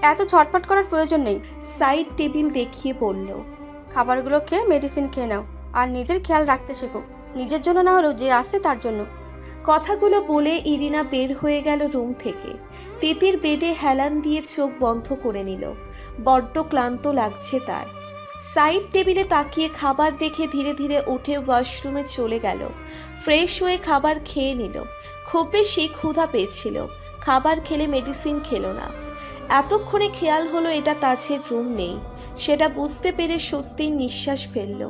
এত ঝটপট করার প্রয়োজন নেই। সাইড টেবিল দেখিয়ে বলল, খাবারগুলো খেয়ে মেডিসিন খেয়ে নাও আর নিজের খেয়াল রাখতে শেখো, নিজের জন্য না হলেও যে আসছে তার জন্য। কথাগুলো বলে ইরিনা বের হয়ে গেল রুম থেকে। তিতির বেডে হেলান দিয়ে চোখ বন্ধ করে নিল। বড্ড ক্লান্ত লাগছে তার। সাইড টেবিলে তাকিয়ে খাবার দেখে ধীরে ধীরে উঠে ওয়াশরুমে চলে গেল। ফ্রেশ হয়ে খাবার খেয়ে নিল। খুব বেশি ক্ষুধা পেয়েছিল। খাবার খেলে মেডিসিন খেলো না। এতক্ষণে খেয়াল হলো এটা তাজের রুম নেই। সেটা বুঝতে পেরে স্বস্তির নিঃশ্বাস ফেলল।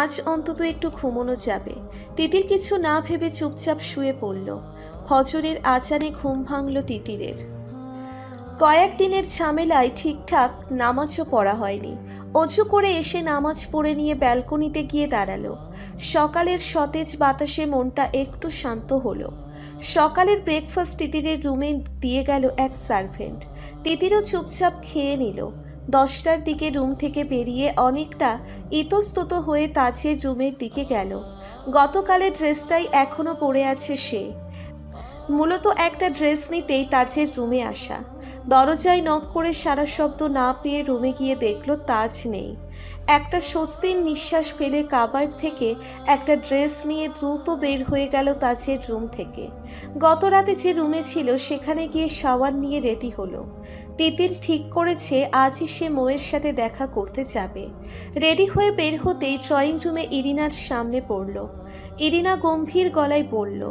আজ অন্তত একটু ঘুমোনো যাবে। তিতির কিছু না ভেবে চুপচাপ শুয়ে পড়ল। ফজরের আজানে ঘুম ভাঙল তিতিরের। কয়েকদিনের ঝামেলায় ঠিকঠাক নামাজও পড়া হয়নি। অজু করে এসে নামাজ পড়ে নিয়ে ব্যালকনিতে গিয়ে দাঁড়ালো। সকালের সতেজ বাতাসে মনটা একটু শান্ত হলো। সকালের ব্রেকফাস্ট তিতিরের রুমে দিয়ে গেল এক সার্ভেন্ট। তিতিরও চুপচাপ খেয়ে নিল। 10টার দিকে রুম থেকে বেরিয়ে অনেকটা ইতস্তত হয়ে তাজের রুমের দিকে গেল। গতকালের ড্রেসটাই এখনো পরে আছে সে। মূলত একটা ড্রেস নিতেই তাজের রুমে আসা। দরজায় নক করে সারা শব্দ না পেয়ে রুমে গিয়ে দেখল তাজ নেই। একটা স্বস্তির নিঃশ্বাস ফেলে কাবার্ড থেকে একটা ড্রেস নিয়ে দ্রুত বের হয়ে গেল তাজের রুম থেকে। গত রাতে যে রুমে ছিল সেখানে গিয়ে শাওয়ার নিয়ে রেডি হলো। তিতির ঠিক করেছে আজই সে মৌয়ের সাথে দেখা করতে যাবে। রেডি হয়ে বের হতেই ড্রয়িং রুমে ইরিনার সামনে পড়ল। ইরিনা গম্ভীর গলায় বলল,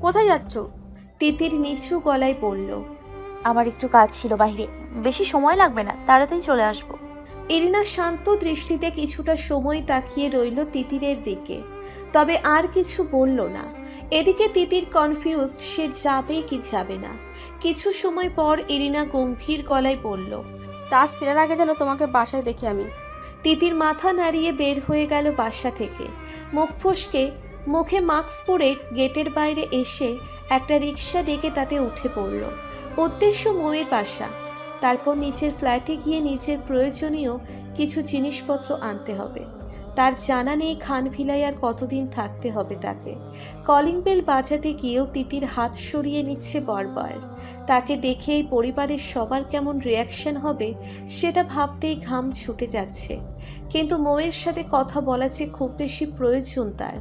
কোথায় যাচ্ছ? তিতির নিচু গলায় বলল, আমার একটু কাজ ছিল বাইরে, বেশি সময় লাগবে না, তাড়াতাড়ি চলে আসবো। ইরিনা শান্ত দৃষ্টিতে কিছুটা সময় তাকিয়ে রইল তিতিরের দিকে, তবে আর কিছু বলল না। এদিকে তিতির কনফিউজড, সে যাবে কি যাবে না। কিছু সময় পর ইরিনা গম্ভীর গলায় বলল, তাজ ফেরার আগে যেন তোমাকে বাসায় দেখি আমি। তিতির মাথা নাড়িয়ে বের হয়ে গেল বাসা থেকে। মুখ ফসকে মুখে মাস্ক পরে গেটের বাইরে এসে একটা রিক্সা ডেকে তাতে উঠে পড়ল। উদ্দেশ্য মৌয়ের বাসা। তারপর নিচের ফ্ল্যাটে গিয়ে নিজের প্রয়োজনীয় কিছু জিনিসপত্র আনতে হবে। তার জানা নেই খানভিলায় আর কতদিন থাকতে হবে তাকে। কলিং বেল বাজাতে গিয়েও তিতির হাত সরিয়ে নিচ্ছে বারবার। তাকে দেখেই পরিবারের সবার কেমন রিয়াকশন হবে সেটা ভাবতেই ঘাম ছুটে যাচ্ছে। কিন্তু মৌয়ের সাথে কথা বলা যে খুব বেশি প্রয়োজন তার।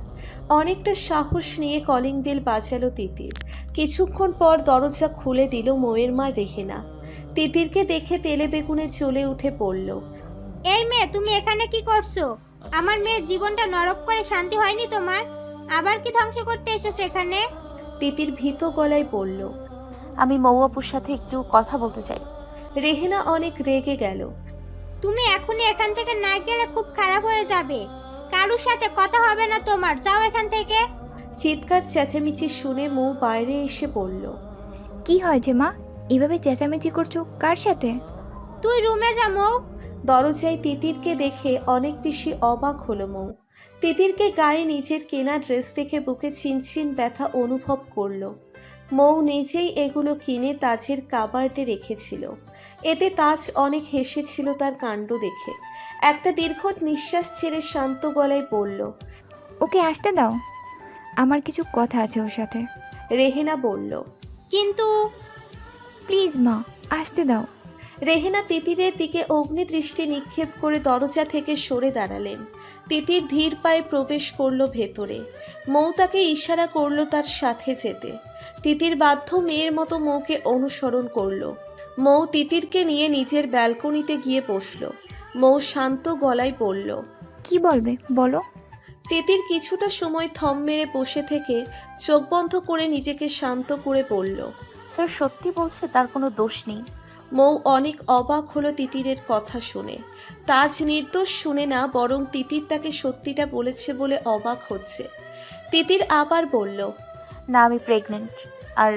অনেকটা সাহস নিয়ে কলিং বেল বাজালো তিতির। কিছুক্ষণ পর দরজা খুলে দিল মৌয়ের মা রেহেনা। তিতিরকে দেখে তেলে বেগুনে জ্বলে উঠে পড়ল। এই মেয়ে, তুমি এখানে কি করছো? আমার মেয়ের জীবনটা নরক করে শান্তি হয়নি তোমার? আবার কি ধ্বংস করতে এসেছো এখানে? তিতির ভীত গলায় বলল। আমি মৌ আপুর সাথে একটু কথা বলতে চাই। রেহেনা অনেক রেগে গেল। তুমি এখনই এখান থেকে না গেলে খুব খারাপ হয়ে যাবে। কারুর সাথে কথা হবে না তোমার, যাও এখান থেকে। চিৎকার চেঁচামেচি শুনে মৌ বাইরে এসে বলল, কি হয়েছে মা? এভাবে চেঁচামেচি করছো কার সাথে? তুই রুমে যা মৌ। দরজায় তিতিরকে দেখে অনেক বেশি অবাক হলো মৌ। তিতিরকে গায়ে নিজের কেনা ড্রেস দেখে বুকে চিনচিন ব্যথা অনুভব করলো। মৌ নিজেই এগুলো কিনে তাজের কাবার্ডে রেখেছিল। এতে তাজ অনেক হেসেছিল তার কাণ্ড দেখে। একটা দীর্ঘ নিঃশ্বাস ছেড়ে শান্ত গলায় বলল, ওকে আসতে দাও, আমার কিছু কথা আছে ওর সাথে। রেহেনা বলল। কিন্তু প্লিজ মা, আসতে দাও। রেহেনা তিতিরের দিকে অগ্নিদৃষ্টি নিক্ষেপ করে দরজা থেকে সরে দাঁড়ালেন। তিতির ধীর পায়ে প্রবেশ করলো ভেতরে। মৌ তাকে ইশারা করলো তার সাথে যেতে। তিতির বাধ্য মেয়ের মতো মৌকে অনুসরণ করলো। মৌ তিতিরকে নিয়ে নিজের ব্যালকনিতে গিয়ে বসলো। মৌ শান্ত গলায় বলল। কি বলবে বলো। তিতির কিছুটা সময় থম মেরে বসে থেকে চোখ বন্ধ করে নিজেকে শান্ত করে বলল। স্যার সত্যি বলছে, তার কোনো দোষ নেই। মৌ অনেক অবাক হলো তিতিরের কথা শুনে। তাজ নির্দোষ শুনে না, বরং তিতির তাকে সত্যিটা বলেছে বলে অবাক হচ্ছে। তিতির আবার বলল, না আমি প্রেগনেন্ট, আর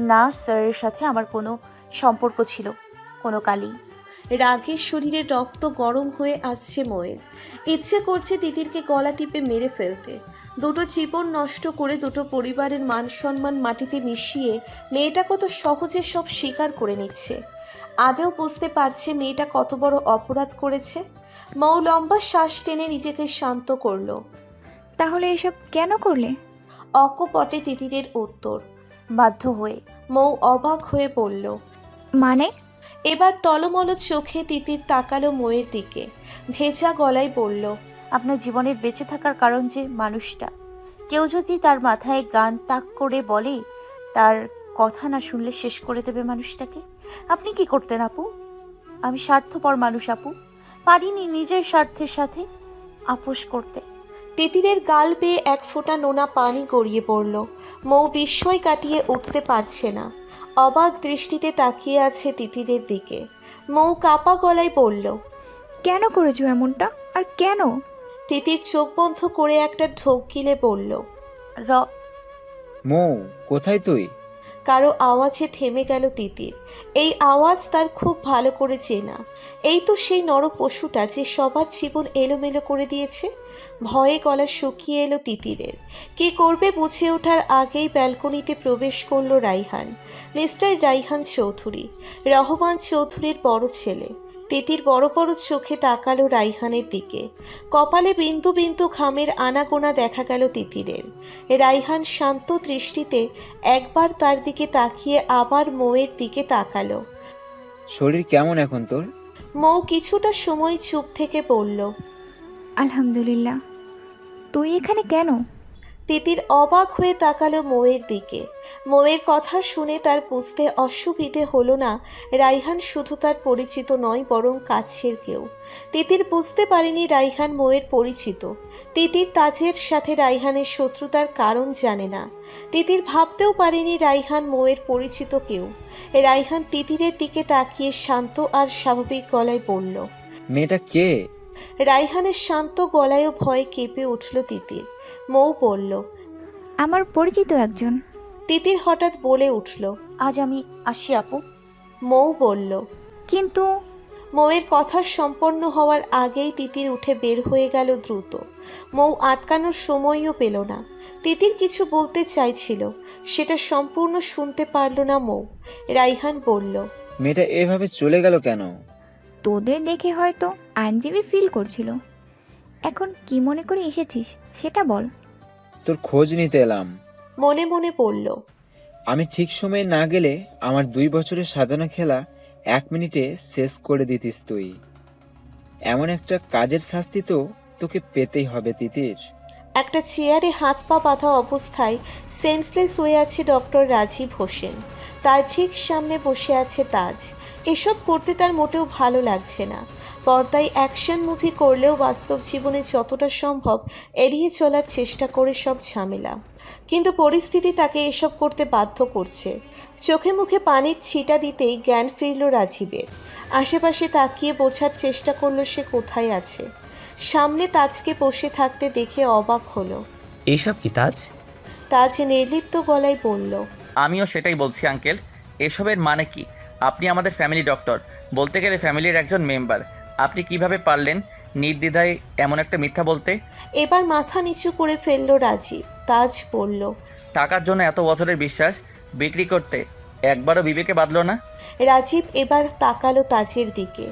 না স্যারের সাথে আমার কোনো সম্পর্ক ছিল কোনো কালই। রাগে শরীরে রক্ত গরম হয়ে আসছে মৌয়ের। ইচ্ছে করছে তিতিরকে গলা টিপে মেরে ফেলতে। দুটো জীবন নষ্ট করে দুটো পরিবারের মান সম্মান মাটিতে মিশিয়ে মেয়েটা কত সহজে সব স্বীকার করে নিচ্ছে। আদেও বুঝতে পারছে মেয়েটা কত বড় অপরাধ করেছে। মৌ লম্বা শ্বাস টেনে নিজেকে শান্ত করলো। তাহলে এসব কেন করলে? অকপটে তিতিরের উত্তর। বাধ্য হয়ে। মৌ অবাক হয়ে বলল, মানে? এবার টলমলো চোখে তিতির তাকালো মোয়ের দিকে, ভেজা গলায় বলল, আপনার জীবনের বেঁচে থাকার কারণ যে মানুষটা, কেউ যদি তার মাথায় গান তাক করে বলে, তার কথা না শুনলে শেষ করে দেবে মানুষটাকে, আপনি কি করতেন আপু? আমি স্বার্থপর মানুষ আপু, পারিনি নিজের স্বার্থের সাথে আপোষ করতে। তিতিরের গাল বেয়ে এক ফোঁটা নোনা পানি গড়িয়ে পড়ল। মৌ বিস্ময় কাটিয়ে উঠতে পারছে না, অবাক দৃষ্টিতে তাকিয়ে আছে তিতিরের দিকে। মৌ কাপা গলায় বলল, কেন করেছো এমনটা? আর কেন? তিতির চোখ বন্ধ করে একটা ঢোক গিলে বলল, র মৌ, কোথায় তুই? কারো আওয়াজে থেমে গেল তিতির। এই আওয়াজ তার খুব ভালো করে চেনা। এই তো সেই নর পশুটা যে সবার জীবন এলোমেলো করে দিয়েছে। ভয়ে গলা শুকিয়ে এলো তিতিরের। কি করবে বুঝে ওঠার আগেই ব্যালকনিতে প্রবেশ করলো রাইহান। মিস্টার রাইহান চৌধুরী, রহমান চৌধুরীর বড় ছেলে। তিতির বড় বড় চোখে তাকালো রাইহানের দিকে। কপালে বিন্দু বিন্দু ঘামের আনাগোনা দেখা গেল তিতিরের। রাইহান শান্ত দৃষ্টিতে একবার তার দিকে তাকিয়ে আবার মৌয়ের দিকে তাকালো। শরীর কেমন এখন তোর? মৌ কিছুটা সময় চুপ থেকে বলল, আলহামদুলিল্লাহ। তুই এখানে কেন? তিতির অবাক হয়ে তাকালো মৌয়ের দিকে। মৌয়ের কথা শুনে তার বুঝতে অসুবিধে হলো না রাইহান শুধু তার পরিচিত নয়, বরং কাছের কেউ। তিতির বুঝতে পারেনি রাইহান মৌয়ের পরিচিত। তিতির তাজের সাথে রাইহানের শত্রুতার কারণ জানে না। তিতির ভাবতেও পারেনি রাইহান মৌয়ের পরিচিত কেউ। রাইহান তিতিরের দিকে তাকিয়ে শান্ত আর স্বাভাবিক গলায় বলল, মেয়েটা কে? রাইহানের শান্ত গলায়ও ভয়ে কেঁপে উঠল তিতির। মৌ বলল, আমার পরিচিত একজন। তিতির হঠাৎ বলে উঠল। আজ আমি আসি আপু। মৌ বলল। কিন্তু মৌয়ের কথা সম্পন্ন হওয়ার আগেই তিতির উঠে বের হয়ে গেল দ্রুত। মৌ আটকানোর সময়ও পেল না। তিতির কিছু বলতে চাইছিল, সেটা সম্পূর্ণ শুনতে পারল না মৌ। রাইহান বলল, মেয়েটা এভাবে চলে গেল কেন? তোদের দেখে হয়তো আইনজীবী ফিল করছিল। এখন কি মনে করে এসেছিস সেটা বল। তোর খোঁজ নিতে এলাম। মনে মনে বলল, আমি ঠিক সময়ে না গেলে আমার 2 বছরের সাজানো খেলা 1 মিনিটে শেষ করে দিতিস তুই। এমন একটা কাজের শাস্তি তো তোকে পেতেই হবে তিতির। একটা চেয়ারে হাত পা বাঁধা অবস্থায় সেন্সলেস হয়ে আছে ডক্টর রাজীব হোসেন। তার ঠিক সামনে বসে আছে তাজ। এসব করতে তার মোটেও ভালো লাগছে না। পর্দায় অ্যাকশন মুভি করলেও বাস্তব জীবনে যতটা সম্ভব এড়িয়ে চলার চেষ্টা করে সব ঝামেলা, কিন্তু পরিস্থিতি তাকে এসব করতে বাধ্য করছে। চোখে মুখে পানির ছিটা দিতেই জ্ঞান ফিরল রাজীবের। আশেপাশে তাকিয়ে বোঝার চেষ্টা করলো সে কোথায় আছে। সামনে তাজকে বসে থাকতে দেখে অবাক হলো। এইসব কি তাজ? তাজ নির্লিপ্ত গলায় বলল, আমিও সেটাই বলছি আঙ্কেল। এসবের মানে কি? আপনি আমাদের ফ্যামিলি ডক্টর, বলতে গেলে ফ্যামিলির একজন মেম্বার। আপনি কিভাবে পারলেন নির্দ্বিধায় এমন একটা মিথ্যা বলতে? এবার মাথা নিচু করে ফেলল রাজীব। তাজ বলল, টাকার জন্য এত বছরের বিশ্বাস বিক্রি করতে একবারও বিবেকে বাঁধলো না? রাজীব এবার তাকালো তাজের দিকে।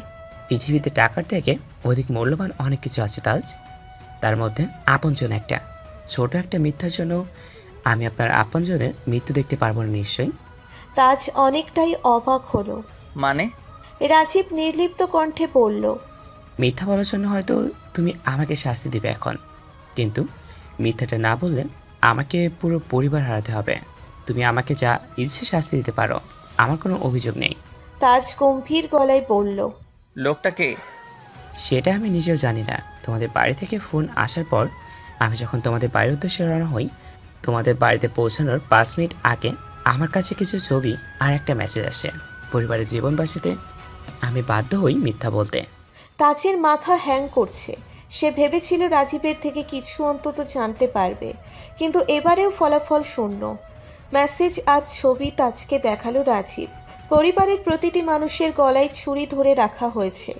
পৃথিবীতে টাকার থেকে অধিক মূল্যবান অনেক কিছু আছে তাজ, তার মধ্যে আপনজন একটা। ছোট একটা মিথ্যার জন্য আমি আপনার আপনজনের মৃত্যু দেখতে পারবো না নিশ্চয়ই। তাজ অনেকটাই অবাক হলো। মানে? রাজীব নির্লিপ্ত কণ্ঠে বলল, মিথ্যা বলার জন্য হয়তো তুমি আমাকে শাস্তি দিবে এখন, কিন্তু মিথ্যাটা না বললে আমাকে পুরো পরিবার হারাতে হবে। তুমি আমাকে যা ইচ্ছে শাস্তি দিতে পারো, আমার কোনো অভিযোগ নেই। তাজ গম্ভীর গলায় বলল, লোকটা কে? সেটা আমি নিজেও জানি না। তোমাদের বাড়ি থেকে ফোন আসার পর আমি যখন তোমাদের বাড়ির উদ্দেশ্যে রওনা হই, তোমাদের বাড়িতে পৌঁছানোর 5 মিনিট আগে আমার কাছে কিছু ছবি আর একটা মেসেজ আসে। পরিবারের জীবন বাঁচাতে আমি বাধ্য হই মিথ্যা বলতে। তাজের মাথা হ্যাং করছে। সে ভেবেছিল রাজীবের থেকে কিছু অন্তত জানতে পারবে, কিন্তু এবারেও ফলাফল শূন্য। মেসেজ আর ছবি তাজকে দেখালো রাজীব। পরিবারের প্রতিটি মানুষের গলায় ছুরি ধরে রাখা হয়েছে,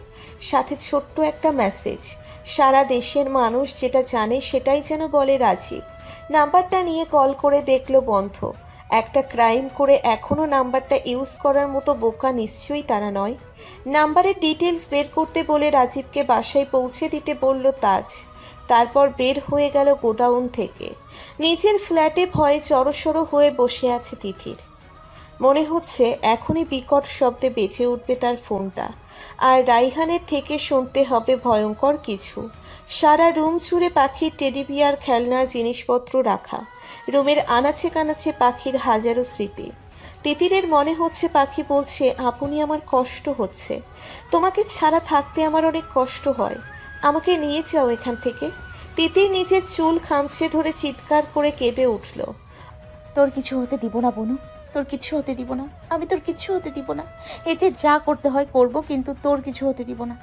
সাথে ছোট্ট একটা মেসেজ। সারা দেশের মানুষ যেটা জানে সেটাই যেন বলে রাজীব। নাম্বারটা নিয়ে কল করে দেখলো বন্ধ। একটা ক্রাইম করে এখনও নাম্বারটা ইউজ করার মতো বোকা নিশ্চয়ই তারা নয়। নাম্বারের ডিটেলস বের করতে বলে রাজীবকে বাসায় পৌঁছে দিতে বলল তাজ। তারপর বের হয়ে গেল গোডাউন থেকে। নিজের ফ্ল্যাটে ভয়ে জড়সড় হয়ে বসে আছে তিথির। মনে হচ্ছে এখনই বিকট শব্দে বেজে উঠবে তার ফোনটা, আর রাইহানের থেকে শুনতে হবে ভয়ঙ্কর কিছু। সারা রুম জুড়ে পাখির টেডি বিয়ার, খেলনা, জিনিসপত্র রাখা। রুমের আনাচে কানাচে পাখির হাজারো স্মৃতি। তিতিরের মনে হচ্ছে পাখি বলছে, আপনি আমার কষ্ট হচ্ছে, তোমাকে ছাড়া থাকতে আমার অনেক কষ্ট হয়, আমাকে নিয়ে যাও এখান থেকে। তিতির নিজের চুল খামচে ধরে চিৎকার করে কেঁদে উঠল। তোর কিছু হতে দিব না বনু, তোর কিছু হতে দিব না, আমি তোর কিছু হতে দিব না। এতে যা করতে হয় করব, কিন্তু তোর কিছু হতে দিব না।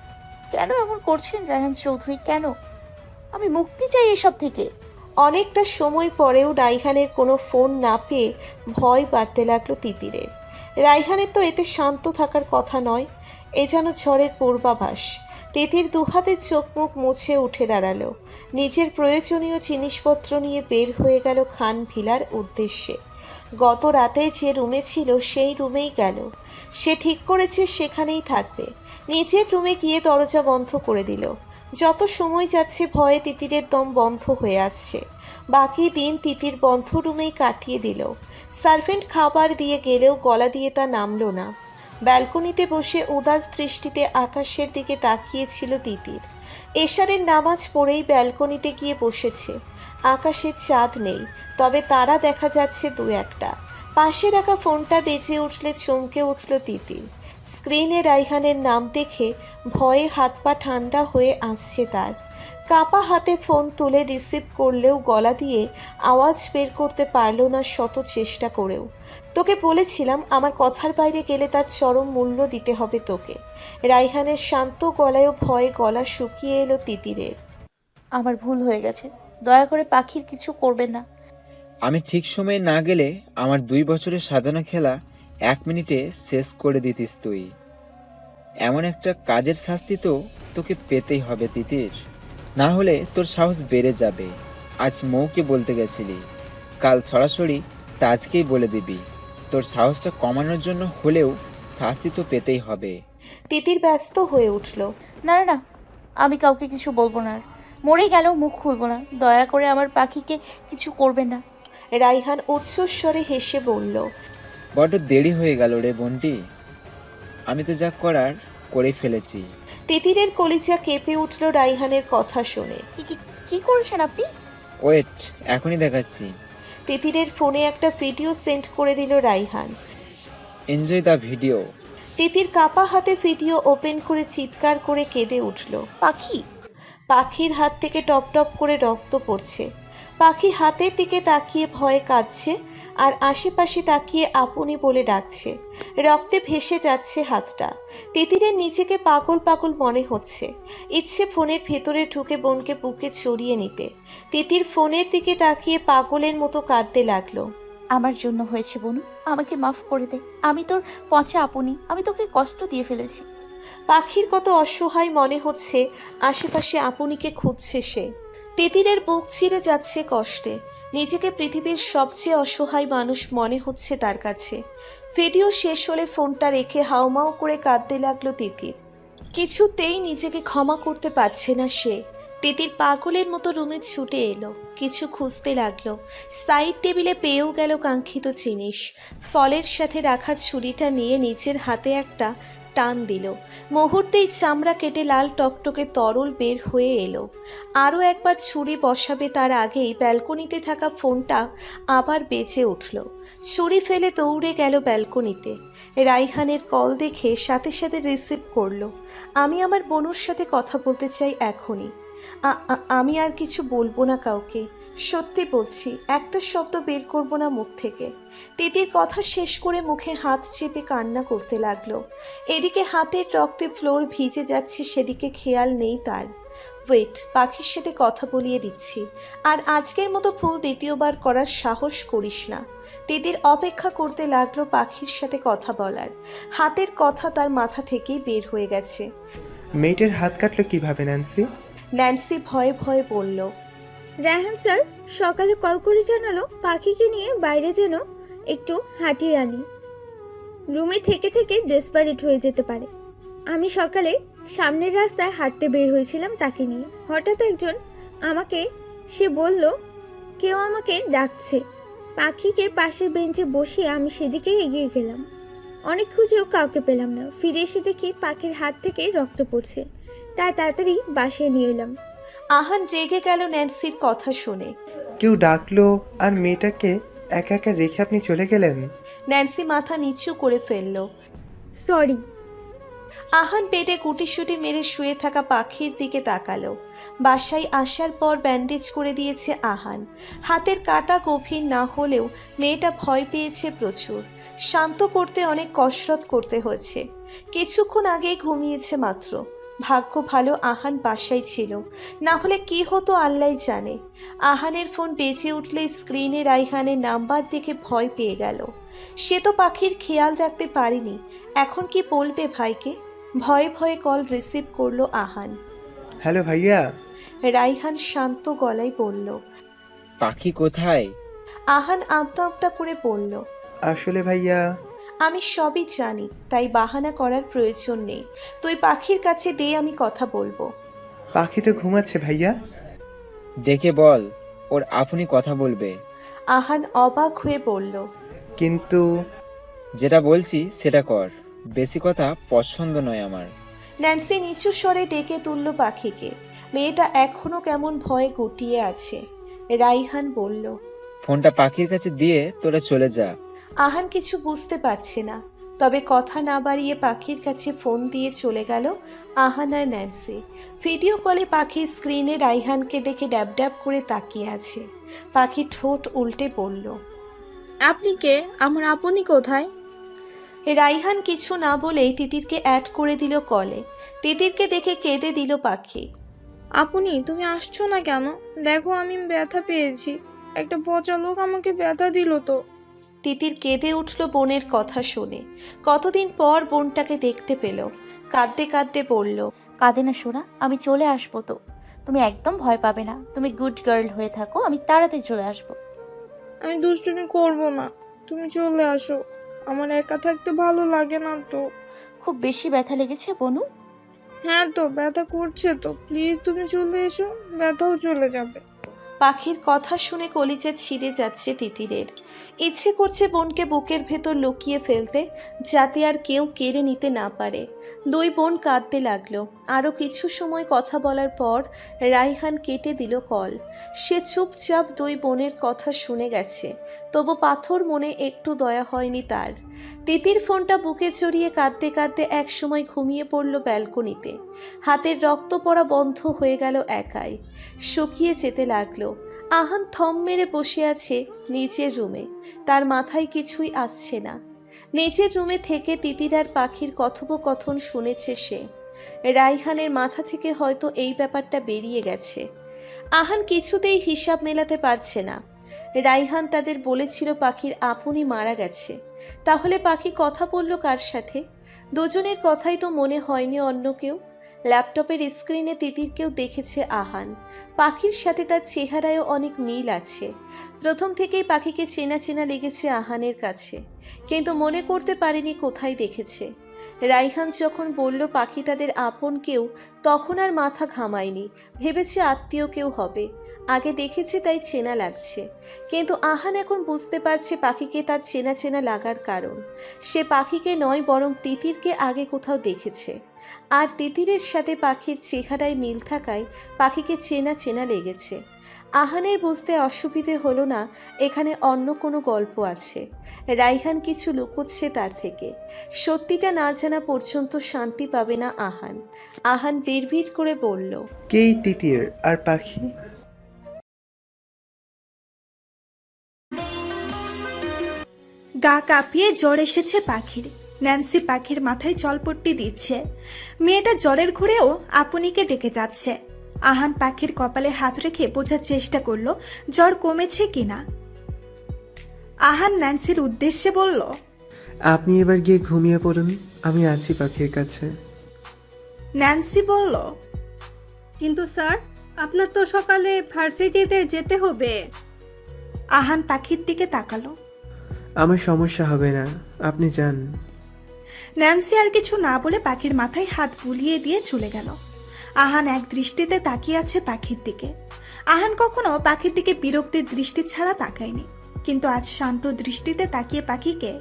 কেন এমন করছেন রায়হান চৌধুরী, কেন? আমি মুক্তি চাই এসব থেকে। অনেকটা সময় পরেও রাইহানের কোনো ফোন না পেয়ে ভয় বাড়তে লাগলো তিতিরের। রাইহানের তো এতে শান্ত থাকার কথা নয়, এ যেন ঝড়ের পূর্বাভাস। তিতির দুহাতে চোখ মুখ মুছে উঠে দাঁড়ালো। নিজের প্রয়োজনীয় জিনিসপত্র নিয়ে বের হয়ে গেল খান ভিলার উদ্দেশ্যে। গত রাতে যে রুমে ছিল সেই রুমেই গেল। সে ঠিক করেছে সেখানেই থাকবে। নিজের রুমে গিয়ে দরজা বন্ধ করে দিল। যত সময় যাচ্ছে ভয়ে তিতিরের দম বন্ধ হয়ে আসছে। বাকি দিন তিতির বন্ধ রুমেই কাটিয়ে দিল। সার্ভেন্ট খাবার দিয়ে গেলেও গলা দিয়ে তা নামলো না। ব্যালকনিতে বসে উদাস দৃষ্টিতে আকাশের দিকে তাকিয়েছিল তিতির। এশারের নামাজ পড়েই ব্যালকনিতে গিয়ে বসেছে। আকাশে চাঁদ নেই, তবে তারা দেখা যাচ্ছে দু একটা। পাশে রাখা ফোনটা বেজে উঠলে চমকে উঠল তিতির। স্ক্রিনে রাইহানের নাম দেখে ভয়ে হাত পা ঠান্ডা হয়ে আসছে তার। কাপা হাতে ফোন তুলে রিসিভ করলেও গলা দিয়ে আওয়াজ বের করতে পারল না শত চেষ্টা করেও। তোকে বলেছিলাম আমার কথার বাইরে গেলে তার চরম মূল্য দিতে হবে তোকে। রাইহানের শান্ত গলায়ও ভয়ে গলা শুকিয়ে এলো তিতিরের। আমার ভুল হয়ে গেছে, দয়া করে পাখির কিছু করবেন না। আমি ঠিক সময়ে না গেলে আমার 2 বছরের সাজানো খেলা 1 মিনিটে শেষ করে দিতিস তুই। এমন একটা কাজের শাস্তি তো তোকে পেতেই হবে তিতির, না হলে তোর সাহস বেড়ে যাবে। আজ মৌকে বলতে গেছিলি, কাল সরাসরি তাজকেই বলে দিবি। তোর সাহসটা কমানোর জন্য হলেও শাস্তি তো পেতেই হবে। তিতির ব্যস্ত হয়ে উঠল। না না না, আমি কাউকে কিছু বলবো না, আর মরে গেলেও মুখ খুলবো না। দয়া করে আমার পাখিকে কিছু করবেন না। রাইহান উচ্চস্বরে হেসে বলল, বড্ড দেরি হয়ে গেল রে বোনটি, আমি তো যা করার করে ফেলেছি। তিতিরের কলিজা কেঁপে উঠল রাইহানের কথা শুনে। কি করেছেন আপনি? ওয়েট, এখনই দেখাচ্ছি। তিতিরের ফোনে একটা ভিডিও সেন্ড করে দিল রাইহান। Enjoy the video. তিতির কাপা হাতে ভিডিও ওপেন করে চিৎকার করে কেঁদে উঠল। পাখি? পাখির হাত থেকে টপ টপ করে রক্ত পড়ছে। পাখি হাতের দিকে তাকিয়ে ভয়ে কাঁদছে, আর আশেপাশে তাকিয়ে আপনি বলে ডাকছে। রক্তে ভেসে যাচ্ছে হাতটা। তিতিরের নিজেকে পাগল পাগল মনে হচ্ছে। ইচ্ছে ফোনের ভেতরে ঢুকে বোনকে বুকে ছড়িয়ে নিতে। তিতির ফোনের দিকে তাকিয়ে পাগলের মতো কাঁদতে লাগলো। আমার জন্য হয়েছে বনু, আমাকে মাফ করে দে। আমি তোর পচা আপনি, আমি তোকে কষ্ট দিয়ে ফেলেছি। পাখির কত অসহায় মনে হচ্ছে, আশেপাশে আপনিকে খুঁজছে সে। তিতিরের বুক ছিঁড়ে যাচ্ছে কষ্টে। নিজেকে পৃথিবীর সবচেয়ে অসহায় মানুষ মনে হচ্ছে তার কাছে। ভিডিও শেষ হলে ফোনটা রেখে হাউমাউ করে কাঁদতে লাগলো তিতির। কিছুতেই নিজেকে ক্ষমা করতে পারছে না সে। তিতির পাগলের মতো রুমে ছুটে এলো, কিছু খুঁজতে লাগলো। সাইড টেবিলে পেয়েও গেল কাঙ্ক্ষিত জিনিস। ফলের সাথে রাখা ছুরিটা নিয়ে নিজের হাতে একটা টান দিল। মুহূর্তেই চামড়া কেটে লাল টকটকে তরল বের হয়ে এলো। আরও একবার ছুরি বসাবে তার আগেই ব্যালকনিতে থাকা ফোনটা আবার বেজে উঠল। ছুরি ফেলে দৌড়ে গেল ব্যালকনিতে। রাইহানের কল দেখে সাথে সাথে রিসিভ করলো। আমি আমার বোনের সাথে কথা বলতে চাই এখনই। আমি আর কিছু বলবো না কাউকে, সত্যি বলছি, একটা শব্দ বের করবো না মুখ থেকে। তিতির কথা শেষ করে মুখে হাত চেপে কান্না করতে লাগলো। এদিকে হাতের রক্তে ফ্লোর ভিজে যাচ্ছে, সেদিকে খেয়াল নেই তার। ওয়েট, পাখির সাথে কথা বলিয়ে দিচ্ছি। আর আজকের মতো ভুল দ্বিতীয়বার করার সাহস করিস না। তিতির অপেক্ষা করতে লাগলো পাখির সাথে কথা বলার। হাতের কথা তার মাথা থেকেই বের হয়ে গেছে। মেয়েটার হাত কাটলো কিভাবে ন্যান্সি? ন্যান্সি ভয়ে ভয়ে বলল, রায়হান স্যার সকালে কল করে জানালো পাখিকে নিয়ে বাইরে যেন একটু হাঁটিয়ে আনি। রুমে থেকে থেকে ডেসপারেট হয়ে যেতে পারে। আমি সকালে সামনের রাস্তায় হাঁটতে বের হয়েছিলাম তাকে নিয়ে। হঠাৎ একজন আমাকে সে বলল কেউ আমাকে ডাকছে। পাখিকে পাশের বেঞ্চে বসিয়ে আমি সেদিকেই এগিয়ে গেলাম। অনেক খুঁজেও কাউকে পেলাম না। ফিরে এসে দেখি পাখির হাত থেকে রক্ত পড়ছে। তাই তাড়াতাড়ি বাসায় নিয়ে এলাম। আহান রেগে গেল ন্যান্সির কথা শুনে। কেউ ডাকলো আর মেয়েটাকে একা একা রেখে আপনি চলে গেলেন? ন্যান্সি মাথা নিচু করে ফেলল। সরি। আহান বেডে গুটিসুটি মেরে শুয়ে থাকা পাখির দিকে তাকালো। বাসায় আসার পর ব্যান্ডেজ করে দিয়েছে আহান। হাতের কাটা গভীর না হলেও মেয়েটা ভয় পেয়েছে প্রচুর। শান্ত করতে অনেক কসরত করতে হয়েছে। কিছুক্ষণ আগেই ঘুমিয়েছে মাত্র। ভাগ্য ভালো আহান বাসায় ছিল, না হলে কি হতো আল্লাহ জানে। আহানের ফোন বেজে উঠলে স্ক্রিনে রাইহানের নাম্বার দেখে ভয় পেয়ে গেল। সে তো পাখির খেয়াল রাখতে পারেনি, এখন কি বলবে ভাইকে। ভয়ে ভয়ে কল রিসিভ করলো আহান। হ্যালো ভাইয়া। রাইহান শান্ত গলায় বলল। পাখি কোথায়? আহান আমতা আমতা করে বলল, আসলে ভাইয়া, আমি সবই জানি, তাই বাহানা করার প্রয়োজন নেই। তুই পাখির কাছে দে, আমি কথা বলবো। পাখি তো ঘুমাচ্ছে ভাইয়া। ডেকে বল, ওর আপনি কথা বলবে। আহান অবাক হয়ে বলল, কিন্তু যেটা বলছি সেটা কর, বেশি কথা পছন্দ নয় আমার। ন্যান্সি নিচু স্বরে ডেকে তুলল পাখিকে। মেয়েটা এখনো কেমন ভয়ে গুটিয়ে আছে। রাইহান বলল, ফোনটা পাখির কাছে দিয়ে তোরা চলে যা। আহান কিছু বুঝতে পারছে না, তবে কথা না বাড়িয়ে পাখির কাছে ফোন দিয়ে চলে গেল আহান আর ন্যান্সি। ভিডিও কলে পাখি স্ক্রিনে রাইহানকে দেখে ড্যাব ড্যাব করে তাকিয়ে আছে। পাখি ঠোঁট উল্টে বলল, আপনি কে? আমার আপনি কোথায়? রাইহান কিছু না বলেই তিতিরকে অ্যাড করে দিল কলে। তিতিরকে দেখে কেঁদে দিল পাখি। আপনি তুমি আসছো না কেন? দেখো আমি ব্যথা পেয়েছি, একটা পচা লোক আমাকে ব্যথা দিল তো। তিতির কেঁদে উঠল বোনের কথা শুনে। কতদিন পর বোনটাকে দেখতে পেল। কাঁদতে কাঁদতে বলল, কাঁদে না সোনা, আমি চলে আসবো তো। তুমি একদম ভয় পাবে না, তুমি গুড গার্ল হয়ে থাকো, আমি তাড়াতাড়ি চলে আসবো। আমি দুষ্টুমি করব না, তুমি চলে আসো। আমার একা থাকতে ভালো লাগে না তো। খুব বেশি ব্যথা লেগেছে বনু? হ্যাঁ তো, ব্যথা করছে তো। প্লিজ তুমি চলে এসো, ব্যথাও চলে যাবে। পাখির কথা শুনে কলিজা ছিঁড়ে যাচ্ছে তিতিরের। ইচ্ছে করছে বোনকে বুকের ভেতর লুকিয়ে ফেলতে, যাতে আর কেউ কেড়ে নিতে না পারে। দুই বোন কাঁদতে লাগলো। আরও কিছু সময় কথা বলার পর রাইহান কেটে দিল কল। সে চুপচাপ দুই বোনের কথা শুনে গেছে, তবু পাথর মনে একটু দয়া হয়নি তার। তিতির ফোনটা বুকে চড়িয়ে কাঁদতে কাঁদতে এক সময় ঘুমিয়ে পড়ল ব্যালকনিতে। হাতের রক্ত পড়া বন্ধ হয়ে গেল একাই, শুকিয়ে যেতে লাগলো। আহান থম মেরে বসে আছে নিচের রুমে, তার মাথায় কিছুই আসছে না। নিচের রুমে থেকে তিতির আর পাখির কথোপকথন শুনেছে সে। রাইহানের মাথা থেকে হয়তো এই ব্যাপারটা বেরিয়ে গেছে। আহান কিছুতেই হিসাব মেলাতে পারছে না। রাইহান তাদের বলেছিল পাখির আপনি মারা গেছে, তাহলে পাখি কথা বলল কার সাথে? দুজনের কথাই তো মনে হয়নি অন্য কেউ। ল্যাপটপের স্ক্রিনে তিতিরকেও দেখেছে আহান। পাখির সাথে তার চেহারায়ও অনেক মিল আছে। প্রথম থেকেই পাখিকে চেনা চেনা লেগেছে আহানের কাছে, কিন্তু মনে করতে পারেনি কোথায় দেখেছে। রাইহান যখন বলল পাখি তাদের আপন কেউ, তখন আর মাথা ঘামায়নি, ভেবেছে আত্মীয় কেউ হবে। আগে দেখেছে তাই চেনা লাগছে, কিন্তু আহান এখন বুঝতে পারছে পাখিকে তার চেনা চেনা লাগার কারণ। সে পাখিকে নয় বরং তিতিরকে আগে কোথাও দেখেছে, আর তিতিরের সাথে পাখির চেহারায় মিল থাকায় পাখিকে চেনা চেনা লেগেছে। আহানের বুঝতে অসুবিধে হলো না এখানে অন্য কোনো গল্প আছে। রাইহান কিছু লুকোচ্ছে তার থেকে। সত্যিটা না জানা পর্যন্ত শান্তি পাবে না আহান। আহান বিড়বিড় করে বলল, কেই তিতির আর পাখি? গা কাঁপিয়ে জ্বর এসেছে পাখির। ন্যান্সি পাখির মাথায় জলপট্টি দিচ্ছে। মেয়েটা জ্বরের ঘুরেও আপনিকে ডেকে যাচ্ছে। আহান পাখির কপালে হাত রেখে বোঝার চেষ্টা করলো জ্বর কমেছে কিনা। আহান ন্যান্সির উদ্দেশ্যে বলল, আপনি এবার গিয়ে ঘুমিয়ে পড়ুন, আমি আছি পাখির কাছে। ন্যান্সি বলল, কিন্তু স্যার, আপনার তো সকালে ভার্সিটিতে যেতে হবে। আহান পাখির দিকে তাকালো। আমার সমস্যা হবে না, আপনি যান। ন্যান্সি আর কিছু না বলে পাখির মাথায় হাত বুলিয়ে দিয়ে চলে গেল। আহান এক দৃষ্টিতে তাকিয়ে আছে পাখির দিকে। আহান কখনো পাখির দিকে বিরক্তির দৃষ্টি ছাড়া তাকায়নি। কিন্তু আজ শান্ত দৃষ্টিতে তাকিয়ে পাখিকে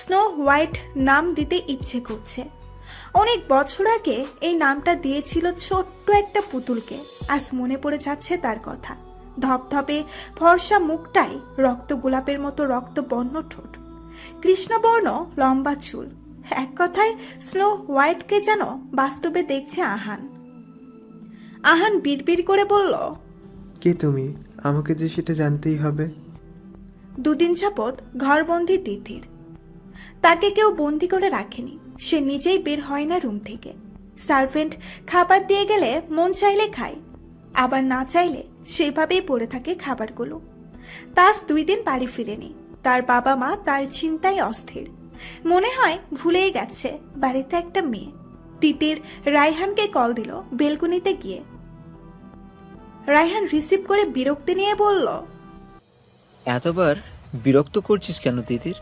স্নো হোয়াইট নাম দিতে ইচ্ছে করছে। অনেক বছর আগে এই নামটা দিয়েছিল ছোট্ট একটা পুতুলকে। আজ মনে পড়ে যাচ্ছে তার কথা। ধপধপে ফর্সা মুখটাই রক্ত গোলাপের মতো রক্তবর্ণ ঠোঁট, কৃষ্ণবর্ণ লম্বা চুল। এক কথায় স্নো হোয়াইটকে যেন বাস্তবে দেখছে আহান। আহান বিড়বিড় করে বলল, কে তুমি? আমাকে যে সেটা জানতেই হবে। দুদিন যাবৎ ঘরবন্দি তিথির। তাকে কেউ বন্দি করে রাখেনি, সে নিজেই বের হয় না রুম থেকে। সার্ভেন্ট খাবার দিয়ে গেলে মন চাইলে খায়, আবার না চাইলে সেভাবেই পড়ে থাকে খাবারগুলো। তাস 2 দিন বাড়ি ফিরেনি। তার বাবা মা তার চিন্তায় অস্থির। মনে হয় ভুলেই গেছে বাড়িতে একটা মেয়ে। তিতির রায়হানকে কল দিল বেলকুনিতে গিয়ে। রায়হান রিসিভ করে বিরক্তি নিয়ে বলল, এতবার বিরক্ত করছিস কেন তিতির?